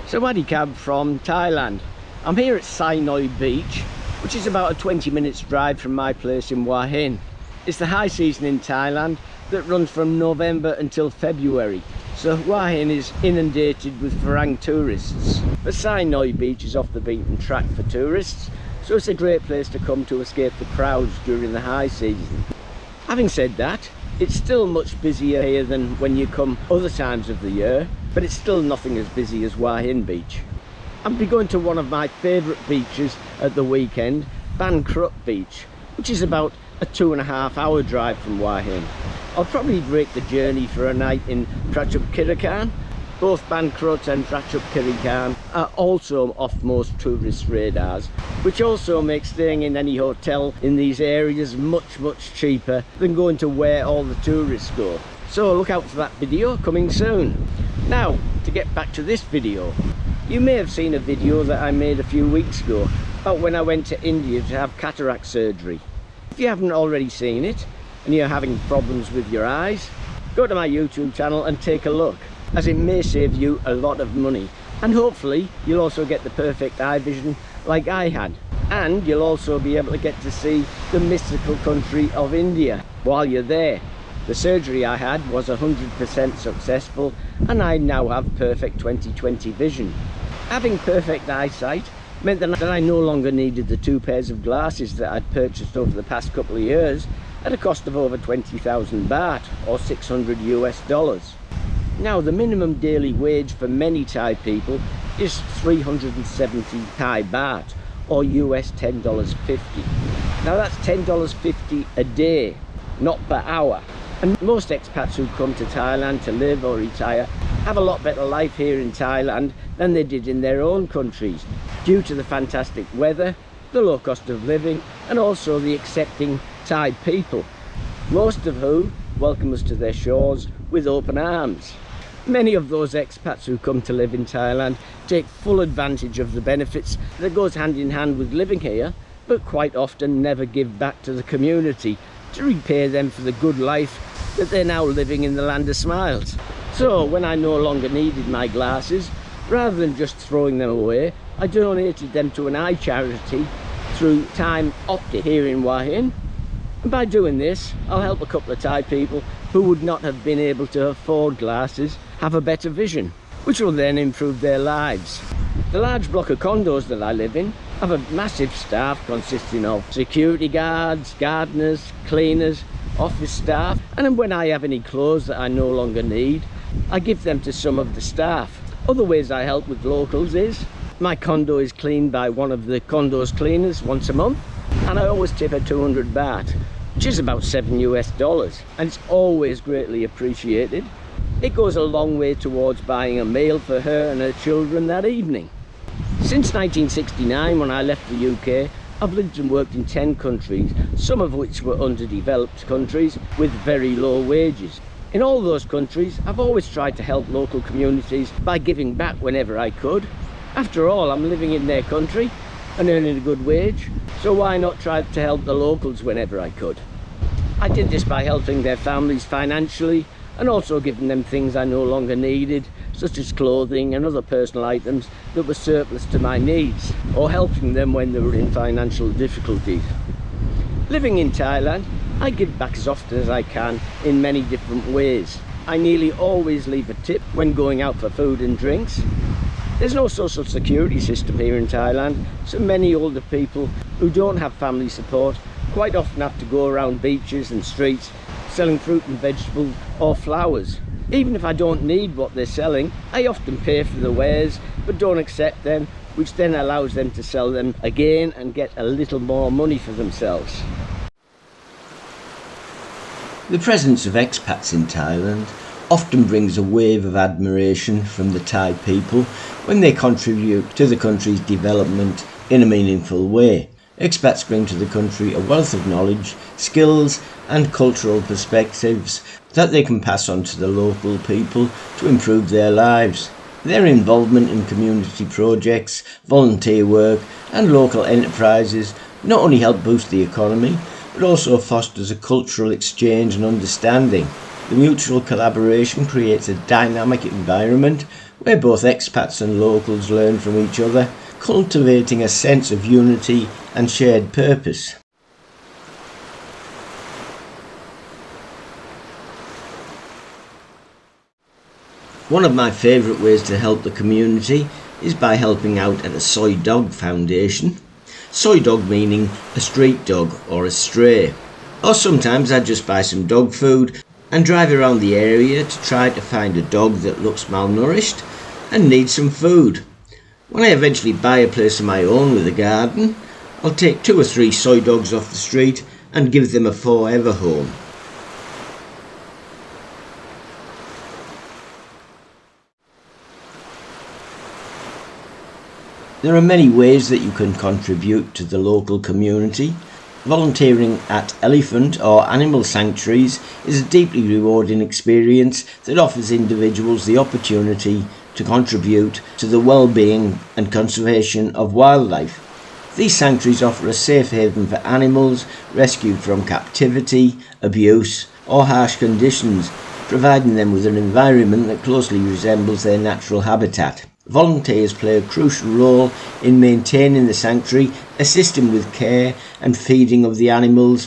Sawadee Cab from Thailand. I'm here at Sai Beach, which is about a 20 minutes drive from my place in Hua Hin. It's the high season in Thailand that runs from November until February, so Hua Hin is inundated with Farang tourists. But Sai Beach is off the beaten track for tourists, so it's a great place to come to escape the crowds during the high season. Having said that, it's still much busier here than when you come other times of the year, but it's still nothing as busy as Hua Hin Beach. I'll be going to one of my favourite beaches at the weekend, Ban Krut Beach, which is about a 2.5 hour drive from Hua Hin. I'll probably break the journey for a night in Prachuap Khiri. Both Ban Krut and Prachuap Khiri are also off most tourist radars, which also makes staying in any hotel in these areas much cheaper than going to where all the tourists go. So look out for that video coming soon. Now, to get back to this video, you may have seen a video that I made a few weeks ago about when I went to India to have cataract surgery. If you haven't already seen it and you're having problems with your eyes, go to my YouTube channel and take a look, as it may save you a lot of money, and hopefully you'll also get the perfect eye vision like I had, and you'll also be able to get to see the mystical country of India while you're there. The surgery I had was 100% successful, and I now have perfect 20/20 vision. Having perfect eyesight meant that I no longer needed the 2 pairs of glasses that I'd purchased over the past couple of years at a cost of over 20,000 baht or $600 US. Now, the minimum daily wage for many Thai people is 370 Thai baht or US $10.50. Now that's $10.50 a day, not per hour. And most expats who come to Thailand to live or retire have a lot better life here in Thailand than they did in their own countries, due to the fantastic weather, the low cost of living, and also the accepting Thai people, most of whom welcome us to their shores with open arms. Many of those expats who come to live in Thailand take full advantage of the benefits that goes hand in hand with living here, but quite often never give back to the community to repay them for the good life that they're now living in the land of smiles. So when I no longer needed my glasses, rather than just throwing them away, I donated them to an eye charity through Time Optic here in Hua Hin. And by doing this, I'll help a couple of Thai people who would not have been able to afford glasses have a better vision, which will then improve their lives. The large block of condos that I live in have a massive staff consisting of security guards, gardeners, cleaners, office staff, and when I have any clothes that I no longer need, I give them to some of the staff. Other ways I help with locals is my condo is cleaned by one of the condo's cleaners once a month, and I always tip her 200 baht, which is about $7 US, and it's always greatly appreciated. It goes a long way towards buying a meal for her and her children that evening. Since 1969, when I left the UK, I've lived and worked in 10 countries, some of which were underdeveloped countries with very low wages. In all those countries, I've always tried to help local communities by giving back whenever I could. After all, I'm living in their country and earning a good wage, so why not try to help the locals whenever I could? I did this by helping their families financially and also giving them things I no longer needed, such as clothing and other personal items that were surplus to my needs, or helping them when they were in financial difficulties. Living in Thailand, I give back as often as I can in many different ways. I nearly always leave a tip when going out for food and drinks. There's no social security system here in Thailand, so many older people who don't have family support quite often have to go around beaches and streets selling fruit and vegetables or flowers. Even if I don't need what they're selling, I often pay for the wares but don't accept them, which then allows them to sell them again and get a little more money for themselves. The presence of expats in Thailand often brings a wave of admiration from the Thai people when they contribute to the country's development in a meaningful way. Expats bring to the country a wealth of knowledge, skills and cultural perspectives that they can pass on to the local people to improve their lives. Their involvement in community projects, volunteer work and local enterprises not only help boost the economy, but also fosters a cultural exchange and understanding. The mutual collaboration creates a dynamic environment where both expats and locals learn from each other, cultivating a sense of unity and shared purpose. One of my favourite ways to help the community is by helping out at a soy dog foundation. Soy dog meaning a street dog or a stray. Or sometimes I just buy some dog food and drive around the area to try to find a dog that looks malnourished and needs some food. When I eventually buy a place of my own with a garden, I'll take 2 or 3 soy dogs off the street and give them a forever home. There are many ways that you can contribute to the local community. Volunteering at elephant or animal sanctuaries is a deeply rewarding experience that offers individuals the opportunity to contribute to the well-being and conservation of wildlife. These sanctuaries offer a safe haven for animals rescued from captivity, abuse or harsh conditions, providing them with an environment that closely resembles their natural habitat. Volunteers play a crucial role in maintaining the sanctuary, assisting with care and feeding of the animals.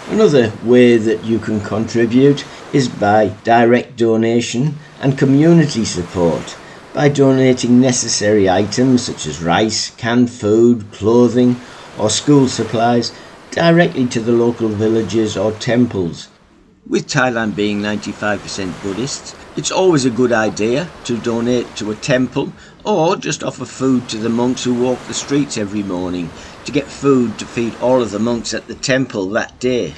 Another way that you can contribute is by direct donation and community support. By donating necessary items such as rice, canned food, clothing or school supplies directly to the local villages or temples. With Thailand being 95% Buddhist, it's always a good idea to donate to a temple or just offer food to the monks who walk the streets every morning to get food to feed all of the monks at the temple that day.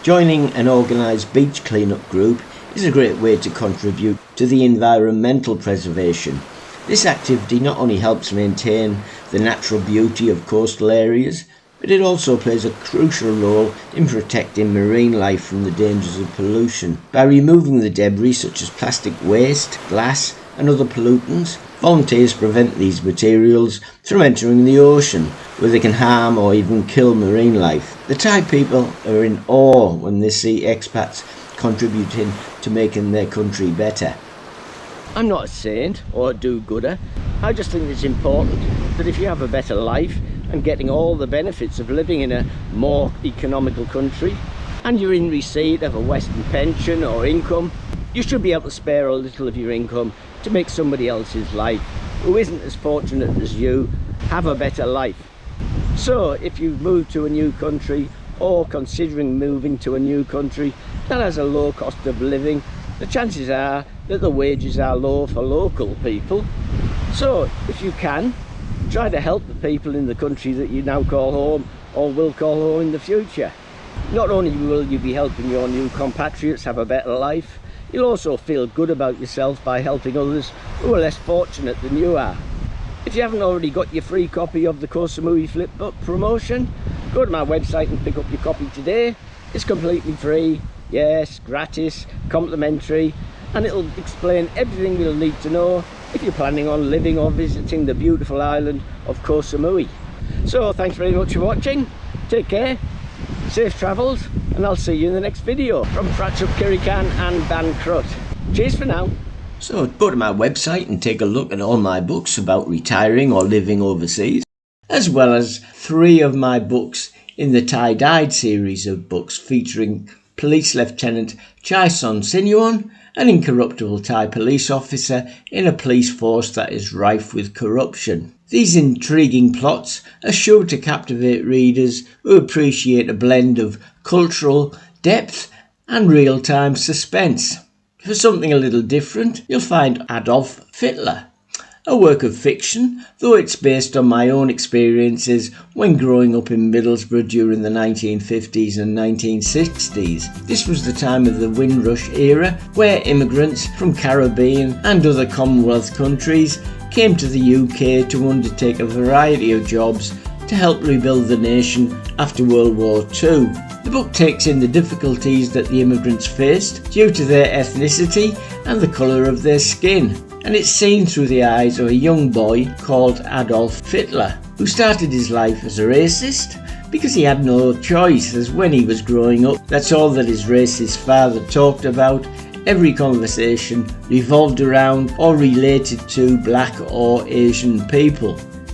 Joining an organised beach cleanup group is a great way to contribute to the environmental preservation. This activity not only helps maintain the natural beauty of coastal areas, but it also plays a crucial role in protecting marine life from the dangers of pollution. By removing the debris such as plastic waste, glass and other pollutants, volunteers prevent these materials from entering the ocean, where they can harm or even kill marine life. The Thai people are in awe when they see expats contributing to making their country better. I'm not a saint or a do-gooder. I just think it's important that if you have a better life and getting all the benefits of living in a more economical country, and you're in receipt of a Western pension or income, you should be able to spare a little of your income to make somebody else's life who isn't as fortunate as you have a better life. So if you've moved to a new country or considering moving to a new country that has a low cost of living, the chances are that the wages are low for local people. So if you can, try to help the people in the country that you now call home or will call home in the future. Not only will you be helping your new compatriots have a better life, you'll also feel good about yourself by helping others who are less fortunate than you are. If you haven't already got your free copy of the Koh Samui Flipbook promotion, go to my website and pick up your copy today. It's completely free, yes, gratis, complimentary, and it'll explain everything you'll need to know if you're planning on living or visiting the beautiful island of Koh Samui. So thanks very much for watching, take care, safe travels, and I'll see you in the next video from Pratchuk Kirikan and Ban Krut. Cheers for now. So go to my website and take a look at all my books about retiring or living overseas, as well as 3 of my books in the Thai Died series of books featuring Police Lieutenant Chai Son Sinuon, an incorruptible Thai police officer in a police force that is rife with corruption. These intriguing plots are sure to captivate readers who appreciate a blend of cultural depth and real-time suspense. For something a little different, you'll find Adolf Hitler, a work of fiction, though it's based on my own experiences when growing up in Middlesbrough during the 1950s and 1960s. This was the time of the Windrush era, where immigrants from Caribbean and other Commonwealth countries came to the UK to undertake a variety of jobs to help rebuild the nation after World War II. The book takes in the difficulties that the immigrants faced due to their ethnicity and the colour of their skin, and it's seen through the eyes of a young boy called Adolf Hitler, who started his life as a racist because he had no choice, as when he was growing up, that's all that his racist father talked about, every conversation revolved around or related to black or Asian people.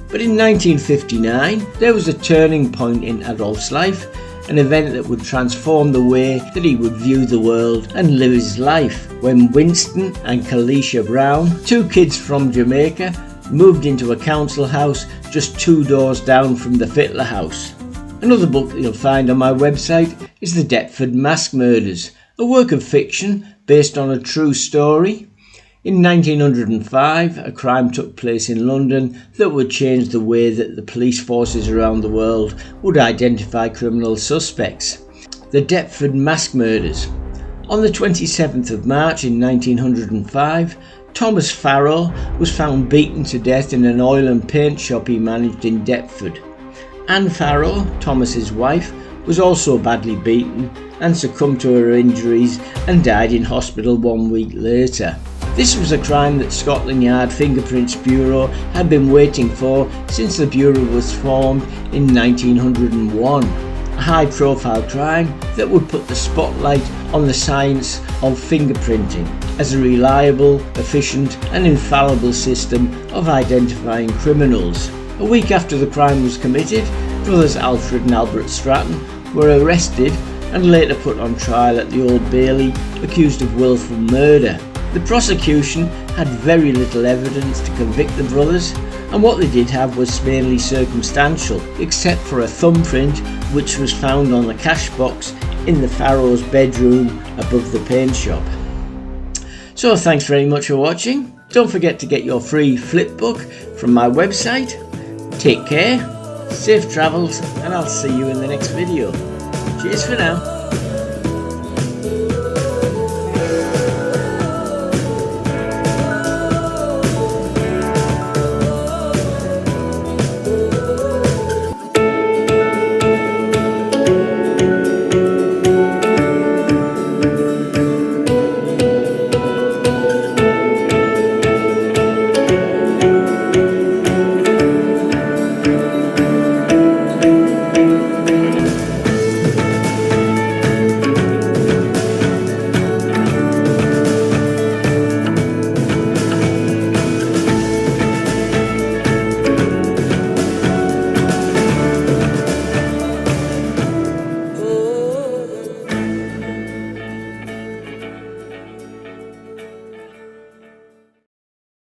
But in 1959, there was a turning point in Adolf's life, an event that would transform the way that he would view the world and live his life, when Winston and Kalisha Brown, two kids from Jamaica, moved into a council house just 2 doors down from the Fittler house. Another book that you'll find on my website is The Deptford Mask Murders, a work of fiction based on a true story. In 1905, a crime took place in London that would change the way that the police forces around the world would identify criminal suspects. The Deptford Mask Murders. On the 27th of March in 1905, Thomas Farrow was found beaten to death in an oil and paint shop he managed in Deptford. Anne Farrow, Thomas's wife, was also badly beaten and succumbed to her injuries and died in hospital 1 week later. This was a crime that Scotland Yard Fingerprints Bureau had been waiting for since the Bureau was formed in 1901. A high-profile crime that would put the spotlight on the science of fingerprinting as a reliable, efficient and infallible system of identifying criminals. A week after the crime was committed, brothers Alfred and Albert Stratton were arrested and later put on trial at the Old Bailey, accused of wilful murder. The prosecution had very little evidence to convict the brothers, and what they did have was mainly circumstantial, except for a thumbprint which was found on the cash box in the Farrow's bedroom above the paint shop. So thanks very much for watching. Don't forget to get your free flip book from my website. Take care, safe travels, and I'll see you in the next video. Cheers for now.